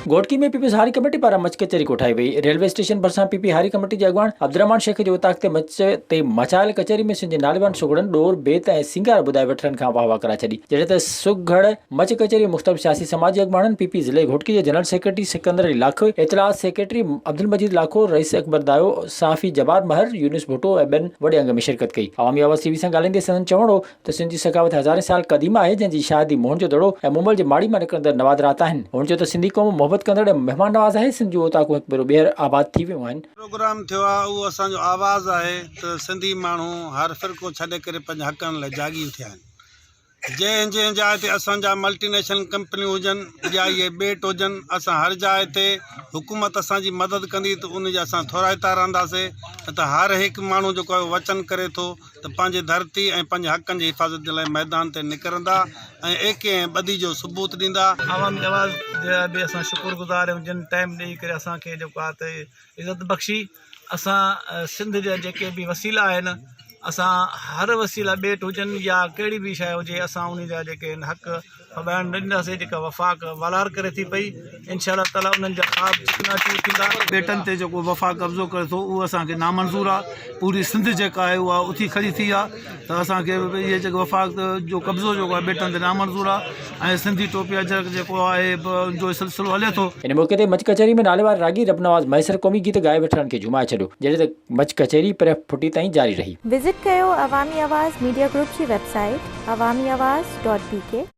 घोटकी में पीपीज़ हारी कमेटी पारां मच कचहरी कोठाई वई। रेलवे स्टेशन भरिसां पीपी हारी कमेटी जे अॻवान अब्दुर्रहमान शेख जे उताक ते मचायल कचहरी में सिंध जे नालेवान सुगड़न डोर बेत ऐं सिंगार ॿुधाए वठण खां वाह वाह कराए छॾी। जॾहिं त सुगढ़ मच कचहरी मुख़्तलिफ़ सियासी समाजी अॻवाननि पीपी ज़िले घोटकी जे जनरल सेक्रेटरी सिकंदर अली लाखो, इतलात सेक्रेटरी अब्दुल मजीद लाखो, रईस अकबर दायो, साफ़ी जबार महर, यूनुस भुट्टो ऐं ॿियनि वॾे अंग में शिरकत कई। अवामी आवाज़ टीवी सां ॻाल्हाईंदे संदन चवणो हो त सिंध जी सखावत हज़ारे साल क़दीम आहे, जंहिंजी शादी मोहन जो दड़ो ऐं मुंबल जे माड़ी मां निकिरंदड़ नवादरात आहिनि। हुन चयो त सिंधी क़ौम मोहबत कंदड़ ऐं महिमान नवाज़ आहे। सिंध जूं ओताकूं हिकु भेरो ॿीहर आबाद थी वियूं आहिनि। प्रोग्राम थियो आहे उहो असांजो आवाज़ आहे त सिंधी माण्हू हर फ़िरक़ो छॾे करे पंहिंजे हक़नि लाइ जाॻी थिया आहिनि। जंहिं जंहिं जाइ ते असांजा मल्टीनेशनल कंपनियूं हुजनि या इहे ॿेट हुजनि, असां हर जाइ ते हुकूमत असांजी मदद कंदी त उनजा असां थोराइता रहंदासीं। त हर हिकु माण्हू जेको आहे वचन करे थो त पंहिंजे धरती ऐं पंहिंजे हक़नि जी हिफ़ाज़त जे लाइ मैदान ते निकिरंदा ऐं एके ऐं ॿधी जो सबूत ॾींदा। आवामी आवाज़ जा बि असां शुक्रगुज़ार आहियूं, जिन टाइम ॾेई करे असांखे जेको आहे त इज़त बख़्शी। असां सिंध जा जेके बि वसीला आहिनि, असां हर वसीला ॿेट हुजनि या कहिड़ी बि शइ हुजे, असां उन जा जेके हक़ फ़बाइण ॾींदासीं। जेका वफ़ाक़ वलार करे थी पई, इंशा अल्लाह ताला उन्हनि जा ख़्वाब चिकनाचूर थींदा। ॿेटनि ते जेको वफ़ा कब्ज़ो करे थो उहो असांखे नामंज़ूर आहे। पूरी सिंध जेका आहे उहा उथी खड़ी थी आहे त असांखे इहे जेको वफ़ाक़ जो कब्ज़ो जेको आहे ॿेटनि ते नामंज़ूर आहे। ऐं सिंधी टोपिया जेको आहे जो सिलसिलो हले थो। इन मौक़े ते मच कचहरी में नालेवार रागी रबनवाज़ मैसर क़ौमी गीत ॻाए वठण खे जुमाए छॾियो, जॾहिं त मच कचहरी पर फुटी ताईं जारी रही। विज़िट कयो अवामी आवाज़ मीडिया ग्रुप जी वेबसाइट awamiawaz.pk।